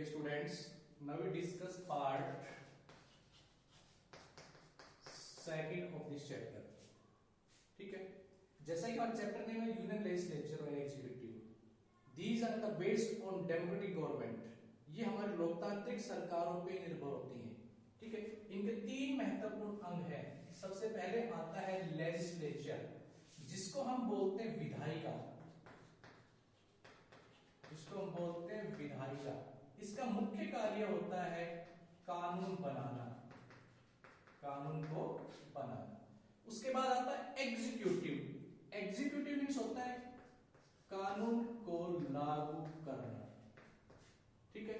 Dear students, now we discuss part second of this chapter. ठीक है, जैसा कि हमारे चैप्टर नेम है यूनियन लेजिस्लेचर और executive. These are the based on democratic government. ये हमारी लोकतांत्रिक सरकारों पे निर्भर होती हैं. ठीक है, इनके तीन महत्वपूर्ण अंग हैं. सबसे पहले आता है लेजिस्लेचर, जिसको हम बोलते हैं विधायिका. इसको हम बोलते हैं विधायिका. इसका मुख्य कार्य होता है कानून बनाना, कानून को बनाना. उसके बाद आता है एग्जीक्यूटिव. एग्जीक्यूटिव मीन्स होता है कानून को लागू करना. ठीक है,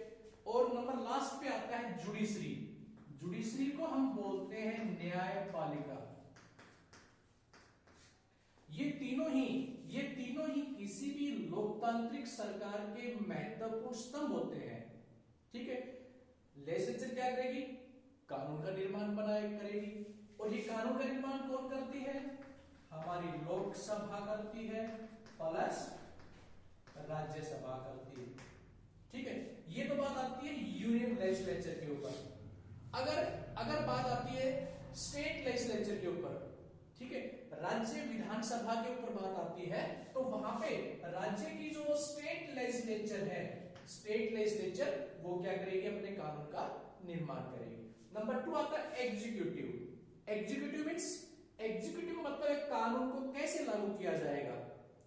और नंबर लास्ट पे आता है जुडिशरी. जुडिशरी को हम बोलते हैं न्यायपालिका. ये तीनों ही किसी भी लोकतांत्रिक सरकार के महत्वपूर्ण स्तंभ होते हैं. ठीक है, लेजिस्लेचर क्या करेगी? कानून का निर्माण करेगी. और ये कानून का निर्माण कौन करती है? हमारी लोकसभा करती है प्लस राज्यसभा करती है. ठीक है, ये तो बात आती है यूनियन लेजिस्लेचर के ऊपर. अगर बात आती है स्टेट लेजिस्लेचर के ऊपर, ठीक है, राज्य विधानसभा के ऊपर बात आती है, तो वहां पे राज्य की जो स्टेट लेजिस्लेचर है, स्टेट लेजिस्लेचर वो क्या करेगी? अपने कानून का निर्माण करेगी. नंबर 2 आता है एग्जीक्यूटिव. एग्जीक्यूटिव मीन्स एग्जीक्यूटिव मतलब एक कानून को कैसे लागू किया जाएगा.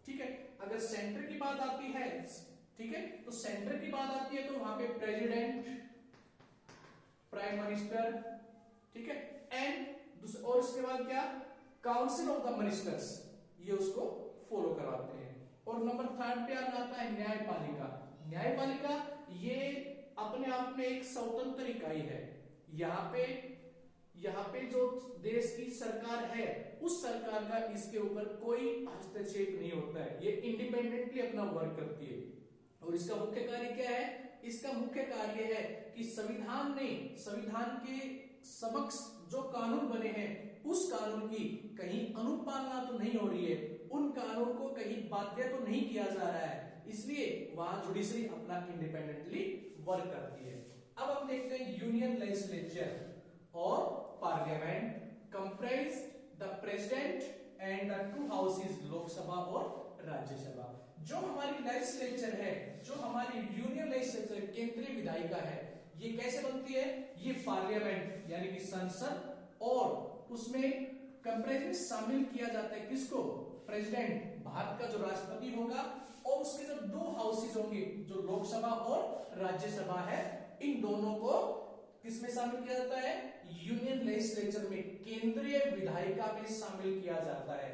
ठीक है, अगर सेंटर की बात आती है, ठीक है, तो सेंटर की बात आती है तो वहां पे प्रेसिडेंट, प्राइम मिनिस्टर, ठीक है, एंड और उसके बाद क्या? काउंसिल ऑफ द मिनिस्टर्स, ये उसको फॉलो करवाते हैं. और नंबर 3 पे आता है न्यायपालिका. न्यायपालिका ये अपने आप में एक स्वतंत्र इकाई है. यहाँ पे जो देश की सरकार है, उस सरकार का इसके ऊपर कोई हस्तक्षेप नहीं होता है. ये इंडिपेंडेंटली अपना वर्क करती है. और इसका मुख्य कार्य क्या है? इसका मुख्य कार्य है कि संविधान के समक्ष जो कानून बने हैं, उस कानून की कहीं अनुपालना तो नहीं हो रही है, उन कानून को कहीं बाध्य तो नहीं किया जा रहा है, इसलिए वहां जुडिशरी अपना इंडिपेंडेंटली वर्क करती है. अब हम देखते हैं यूनियन लेजिस्लेचर और parliament comprise the president and the 2 houses, Lok Sabha और राज्यसभा. जो हमारी लेजिस्लेचर है, जो हमारी यूनियन लेजिस्लेचर केंद्रीय विधायिका है, ये कैसे बनती है? ये पार्लियामेंट यानी कि संसद, और उसमें कंप्राइज में शामिल किया जाता है किसको? प्रेसिडेंट, भारत का जो राष्ट्रपति होगा, और उसके जो 2 हाउसेस होंगे, जो लोकसभा और राज्यसभा है, इन दोनों को किसमें शामिल किया जाता है? यूनियन लेजिस्लेचर में, केंद्रीय विधायिका में शामिल किया जाता है.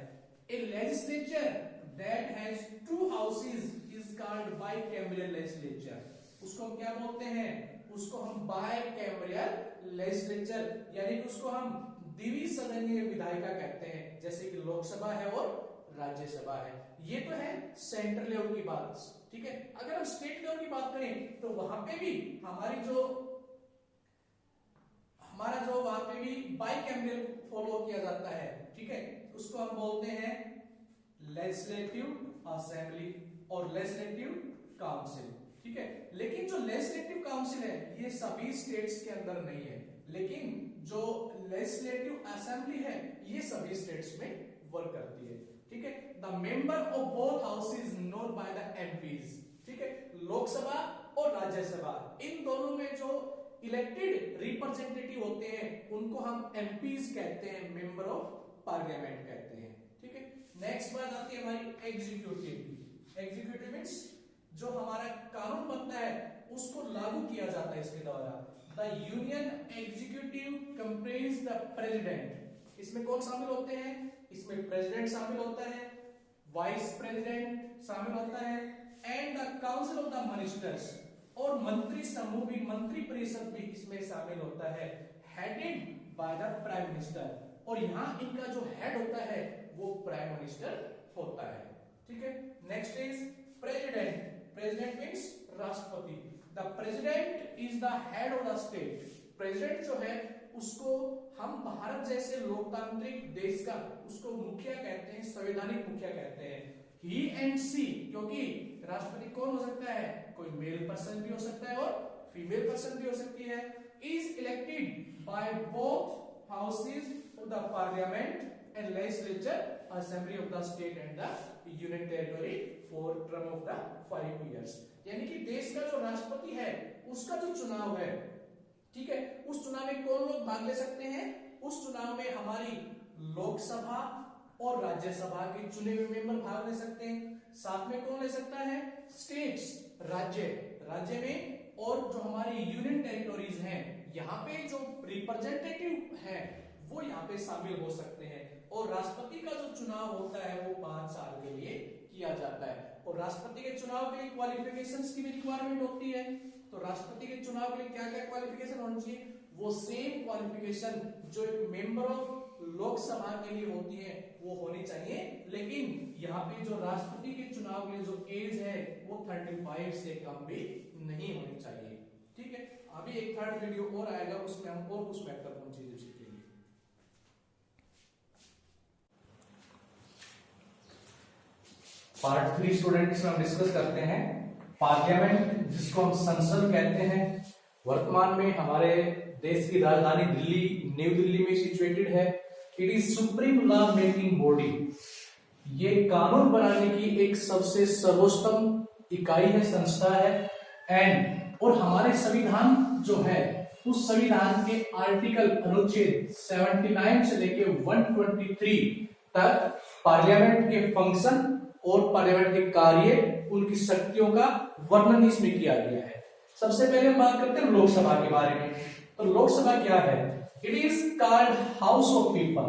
A legislature that has 2 houses is called bicameral legislature. उसको हम क्या बोलते हैं? उसको हम बाइकैमरल लेजिस्लेचर, यानी कि उसको हम द्विसदनीय विधायिका कहते हैं, जैसे कि लोकसभा है और राज्यसभा है. ये तो है सेंट्रल लेवल की बात. ठीक है, अगर हम स्टेट लेवल की बात करें तो वहां पे भी वहां पे भी बाइकैमरल फॉलो किया जाता है. ठीक है, उसको हम बोलते हैं लेजिस्लेटिव असेंबली और लेजिस्लेटिव काउंसिल. ठीक है, लेकिन जो लेजिस्लेटिव काउंसिल है, ये सभी स्टेट्स के अंदर नहीं है, लेकिन जो लेजिस्लेटिव असेंबली है, ये सभी स्टेट्स में वर्क करती है. ठीक है, the member of both houses known by the MPs. ठीक है, लोकसभा और राज्यसभा, इन दोनों में जो इलेक्टेड रिप्रेजेंटेटिव होते हैं, उनको हम एमपीज कहते हैं, मेंबर ऑफ पार्लियामेंट कहते हैं. ठीक है, नेक्स्ट बात आती है हमारी एग्जीक्यूटिव. एग्जीक्यूटिव मीन्स जो हमारा कानून बनता है, उसको लागू किया जाता है इसके द्वारा. The union executive comprise the president. इसमें कौन शामिल होते हैं? इसमें प्रेसिडेंट शामिल होता है, वाइस प्रेसिडेंट शामिल होता है, and the council of the ministers, और मंत्री समूह भी, मंत्री परिषद भी इसमें शामिल होता है, headed by the prime minister. और यहां इनका जो हेड होता है वो प्राइम मिनिस्टर होता है. ठीक है, next is president. President means राष्ट्रपति. The president is the head of the state. President जो है उसको हम भारत जैसे लोकतांत्रिक देश का उसको मुखिया कहते हैं, संवैधानिक मुखिया कहते हैं. ही एंड सी, क्योंकि राष्ट्रपति कौन हो सकता है? कोई मेल पर्सन भी हो सकता है और फीमेल पर्सन भी हो सकती है, is elected by both houses of the parliament and legislature assembly of the state and the union territory for term of the 5 years. यानी कि देश का जो राष्ट्रपति है उसका जो चुनाव है, ठीक है, उस चुनाव में कौन लोग भाग ले सकते हैं? उस चुनाव में हमारी लोकसभा और राज्यसभा के चुने हुए मेंबर भाग ले सकते हैं। साथ में कौन ले सकता है? स्टेट्स, राज्य में, और जो हमारी यूनियन टेरिटोरीज हैं, यहाँ पे जो रिप्रेजेंटेटिव है वो यहाँ पे शामिल हो सकते हैं। और राष्ट्रपति का जो चुनाव होता है वो 5 साल के लिए किया जाता है। और राष्ट्रपति के चुनाव के लिए क्वालिफिकेशंस की भी रिक्वायरमेंट होती है। तो राष्ट्रपति के चुनाव के लिए क्या क्या क्वालिफिकेशन होनी चाहिए? वो सेम क्वालिफिकेशन जो एक मेंबर ऑफ लोकसभा के लिए होती है वो होनी चाहिए। लेकिन यहाँ पे जो राष्ट्रपति के चुनाव के लिए जो एज है वो 35 से कम भी नहीं होनी चाहिए। ठीक है, अभी एक थर्ड वीडियो और आएगा, उसमें हम और कुछ महत्वपूर्ण चीजें सीखेंगे। पार्ट 3 स्टूडेंट इसमें हम डिस्कस करते हैं पार्लियामेंट, जिसको हम संसद कहते हैं। वर्तमान में हमारे देश की राजधानी दिल्ली, न्यू दिल्ली में सिचुएटेड है। It is supreme law making body. ये कानून बनाने की एक सबसे सर्वोत्तम इकाई है, संस्था है। और हमारे संविधान जो है उस संविधान के आर्टिकल अनुच्छेद 79 से लेके 123 तक पार्लियामेंट के फंक्शन और पार्लियामेंट के कार्य, उनकी शक्तियों का वर्णन इसमें किया गया है। सबसे पहले हम बात करते हैं लोकसभा के बारे में। तो लोकसभा क्या है? It is called house of people.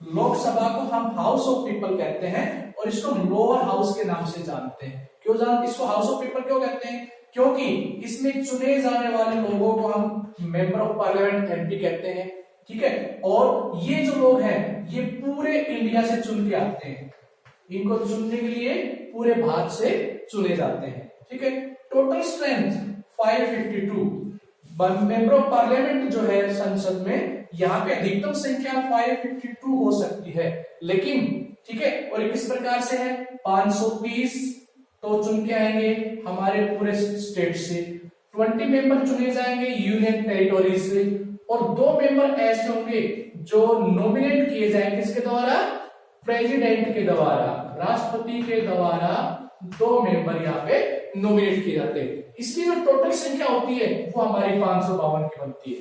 Lok Sabha को हम हाउस ऑफ पीपल कहते हैं और इसको लोअर हाउस के नाम से जानते हैं। क्यों जानते, इसको हाउस ऑफ पीपल क्यों कहते हैं? क्योंकि इसमें चुने जाने वाले लोगों को हम मेंबर ऑफ पार्लियामेंट एमपी कहते हैं। ठीक है, और ये जो लोग हैं ये पूरे इंडिया से चुन के आते हैं। इनको चुनने के लिए पूरे भारत से चुने जाते हैं। ठीक है, total strength 552 member of parliament जो है संसद में, यहाँ पे अधिकतम संख्या 552 हो सकती है। लेकिन ठीक है, और ये किस प्रकार से है? 530 तो चुन के आएंगे हमारे पूरे स्टेट से, 20 मेंबर चुने जाएंगे यूनियन टेरिटोरी से, और 2 मेंबर ऐसे होंगे जो नॉमिनेट किए जाएंगे किसके द्वारा? प्रेसिडेंट के द्वारा, राष्ट्रपति के द्वारा 2 मेंबर यहाँ पे नॉमिनेट किए जाते हैं। इसकी जो टोटल संख्या होती है वो हमारी 552 की बनती है।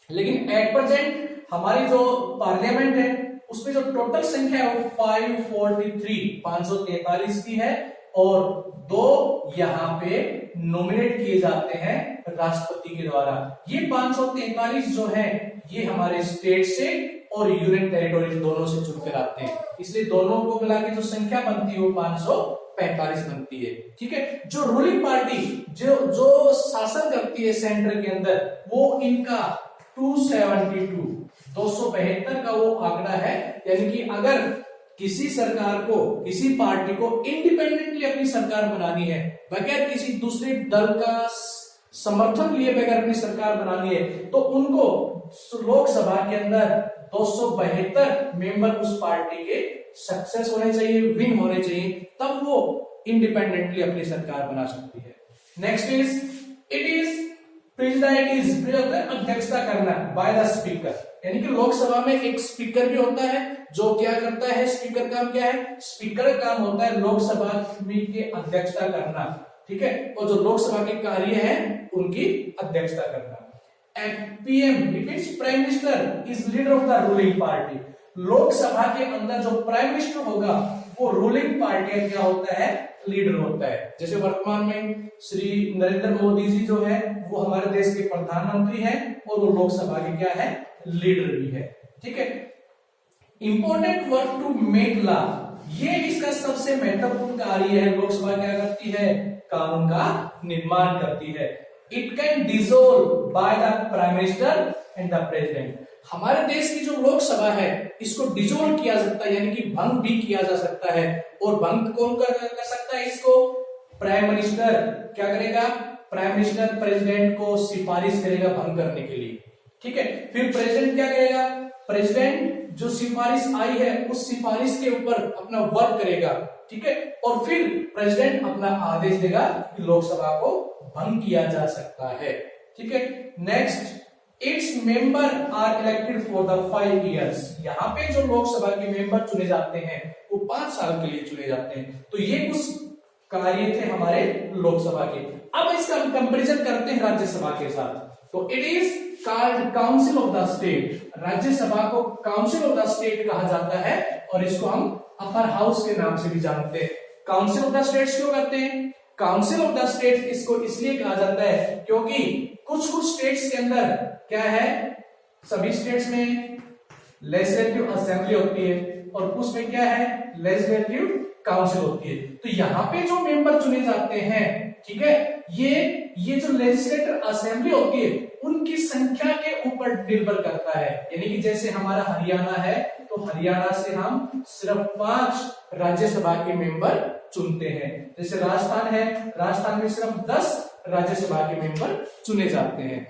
लेकिन एट प्रेजेंट हमारी जो पार्लियामेंट है उसमें जो टोटल संख्या है वो 543 की है, और 2 यहाँ पे नॉमिनेट किए जाते हैं राष्ट्रपति के द्वारा। ये 543 जो है ये हमारे स्टेट से और यूनियन टेरिटोरी दोनों से चुनकर आते हैं, इसलिए दोनों को मिला के जो संख्या बनती है वो 545 बनती है। ठीक है, जो रूलिंग पार्टी जो शासन करती है सेंटर के अंदर, वो इनका 272 का वो आंकड़ा है। यानी कि अगर किसी सरकार को, किसी पार्टी को इंडिपेंडेंटली अपनी सरकार बनानी है, बगैर किसी दूसरे दल का समर्थन लिए बगैर अपनी सरकार बनानी है, तो उनको लोकसभा के अंदर 272 मेंबर उस पार्टी के सक्सेस होने चाहिए, विन होने चाहिए, तब वो इंडिपेंडेंटली अपनी सरकार बना सकती है। नेक्स्ट इज इट इज अध्यक्षता करना बाय द स्पीकर। यानी कि लोकसभा में एक स्पीकर भी होता है जो क्या करता है? स्पीकर काम क्या है? स्पीकर का काम होता है लोकसभा की अध्यक्षता करना। ठीक है, और जो लोकसभा के कार्य हैं उनकी अध्यक्षता करना। PM means prime minister is leader of the ruling party. Lok Sabha के अंदर जो प्राइम मिनिस्टर होगा वो रूलिंग पार्टी का क्या होता है? लीडर होता है। जैसे वर्तमान में श्री नरेंद्र मोदी जी जो है वो हमारे देश के प्रधानमंत्री हैं और वो लोकसभा के क्या है? लीडर भी है। ठीक है, important work to make law, ये इसका सबसे महत्वपूर्ण कार्य है। लोकसभा क्या करती है? कानून का निर्माण करती है। It can dissolve by the prime minister and the president. हमारे देश की जो लोकसभा है इसको डिसॉल्व किया जा सकता है, यानी कि भंग भी किया जा सकता है। और भंग कौन कर सकता है इसको? प्राइम मिनिस्टर क्या करेगा? प्राइम मिनिस्टर प्रेसिडेंट को सिफारिश करेगा भंग करने के लिए। ठीक है, फिर प्रेसिडेंट क्या करेगा? प्रेसिडेंट जो सिफारिश आई है उस सिफारिश के ऊपर अपना वर्क करेगा। ठीक है, और फिर प्रेसिडेंट अपना आदेश देगा कि लोकसभा को भंग किया जा सकता है। ठीक है। Next, its member are elected for the 5 years। यहाँ पे जो लोकसभा के मेंबर चुने जाते हैं वो 5 साल के लिए चुने जाते हैं। तो ये कुछ कार्य थे हमारे लोकसभा के। अब इसका हम कंपैरिजन करते हैं राज्यसभा के साथ। तो it is called council of the state. Rajya Sabha को काउंसिल ऑफ द स्टेट कहा जाता है और इसको हम अपर हाउस के नाम से भी जानते हैं। काउंसिल ऑफ द स्टेट्स क्यों कहते हैं? काउंसिल ऑफ द स्टेट इसको इसलिए कहा जाता है क्योंकि कुछ कुछ स्टेट्स के अंदर क्या है, सभी स्टेट्स में लेजिस्लेटिव असेंबली होती है और कुछ में क्या है, लेजिस्लेटिव काउंसिल होती है। तो यहाँ पे जो मेंबर चुने जाते हैं, ठीक है, ये जो लेजिस्लेटिव असेंबली होती है उनकी संख्या के ऊपर निर्भर करता है। यानी कि जैसे हमारा हरियाणा है तो हरियाणा से हम सिर्फ 5 राज्यसभा के मेंबर चुनते हैं। जैसे राजस्थान है, राजस्थान में सिर्फ 10 राज्यसभा के मेंबर चुने जाते हैं।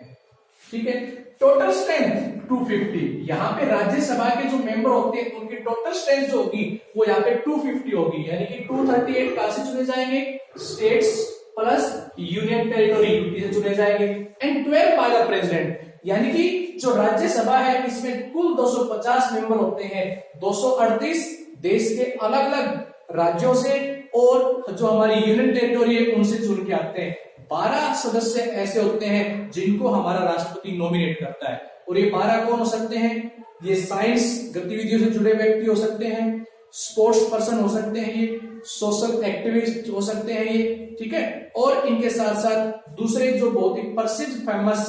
ठीक है। Total strength 250। यहाँ पे राज्यसभा के जो मेंबर होते हैं उनकी टोटल स्ट्रेंथ जो होगी वो यहाँ पे 250 होगी। यानी कि 238 कहां से चुने जाएंगे, स्टेट्स प्लस यूनियन टेरिटोरी से चुने जाएंगे, एंड 12 बाय द प्रेसिडेंट। यानी कि जो राज्यसभा है इसमें कुल 250 मेंबर होते हैं। 238 देश के अलग अलग राज्यों से और जो हमारी यूनियन टेरिटोरी है उनसे चुन के आते हैं। 12 सदस्य ऐसे होते हैं जिनको हमारा राष्ट्रपति नॉमिनेट करता है। और ये 12 कौन हो सकते हैं? ये साइंस गतिविधियों से जुड़े व्यक्ति हो सकते हैं, स्पोर्ट्स पर्सन हो सकते हैं, ये सोशल एक्टिविस्ट हो सकते हैं ये, ठीक है। और इनके साथ साथ दूसरे जो बहुत ही प्रसिद्ध फेमस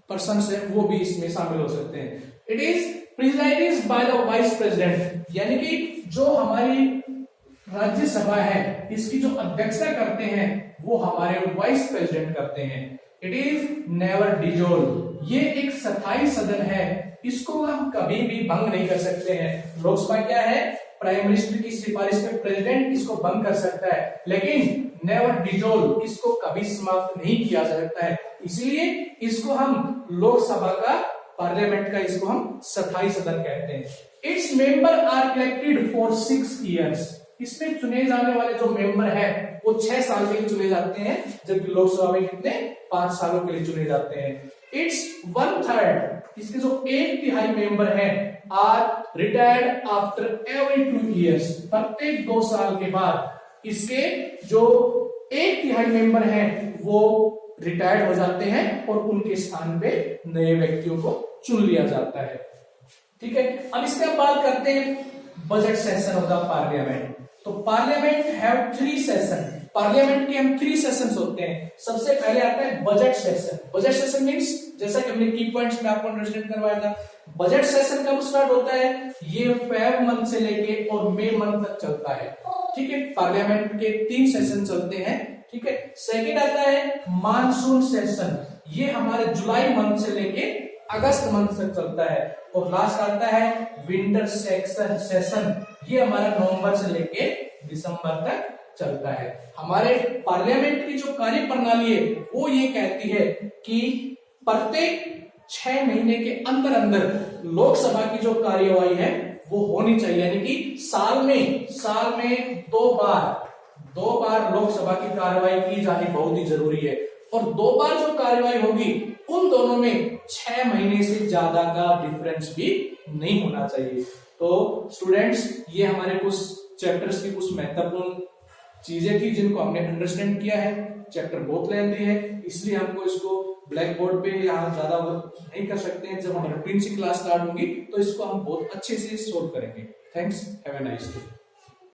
पर्सन है वो भी इसमें शामिल हो सकते हैं। It is presided by the vice president. यानी कि जो हमारी राज्यसभा है इसकी जो अध्यक्षता करते हैं वो हमारे वाइस प्रेसिडेंट करते हैं। It is never dissolve. ये एक स्थायी सदन है, इसको हम कभी भी भंग नहीं कर सकते हैं। लोकसभा क्या है, प्राइम मिनिस्टर की सिफारिश पे प्रेसिडेंट इसको भंग कर सकता है, लेकिन नेवर डिजोल्व, इसको कभी समाप्त नहीं किया जा सकता है। इसलिए इसको हम लोकसभा का, पार्लियामेंट का, इसको हम स्थायी सदन कहते हैं। Its member are elected for 6 years। इसमें चुने जाने वाले जो मेंबर है वो 6 साल के लिए चुने जाते हैं, जबकि लोकसभा में कितने, 5 सालों के लिए चुने जाते हैं। इट्स 1/3, इसके जो 1/3 मेंबर हैं are retired after every 2 years। प्रत्येक 2 साल के बाद इसके जो 1/3 मेंबर हैं वो रिटायर्ड हो जाते हैं और उनके स्थान पे नए व्यक्तियों को चुन लिया जाता है। ठीक है। अब इसके बाद बात करते हैं budget session of the parliament. तो पार्लियामेंट हैव 3 सेशन। पार्लियामेंट के हम 3 सेशंस होते हैं। सबसे पहले आता है budget session. Budget session means, जैसा कि हमने की पॉइंट्स में आपको अंडरस्टैंड करवाया था, बजट सेशन कब स्टार्ट होता है, ये फेब मंथ से लेके और मई मंथ तक चलता है। ठीक है। पार्लियामेंट के 3 सेशन चलते हैं। ठीक है। सेकेंड आता है मानसून सेशन, ये हमारे जुलाई मंथ से लेके अगस्त मंथ तक चलता है। और लास्ट आता है विंटर सेशन, ये हमारा नवंबर से लेके दिसंबर तक चलता है। हमारे पार्लियामेंट की जो कार्य प्रणाली है वो ये कहती है कि प्रत्येक 6 महीने के अंदर अंदर लोकसभा की जो कार्यवाही है वो होनी चाहिए। यानी कि साल में 2 बार लोकसभा की कार्यवाही की जानी बहुत ही जरूरी है। और 2 बार जो कार्यवाही होगी उन दोनों में 6 महीने से ज्यादा का डिफरेंस भी नहीं होना चाहिए। तो स्टूडेंट्स, ये हमारे कुछ चैप्टर्स की कुछ महत्वपूर्ण चीजें थी जिनको हमने अंडरस्टैंड किया है। चैप्टर बहुत लेंथी है, इसलिए हमको इसको ब्लैक बोर्ड पे यहाँ ज्यादा वर्क नहीं कर सकते हैं। जब हमारी रूटीन सी क्लास स्टार्ट होगी तो इसको हम बहुत अच्छे से सोल्व करेंगे। Thanks, have a nice day.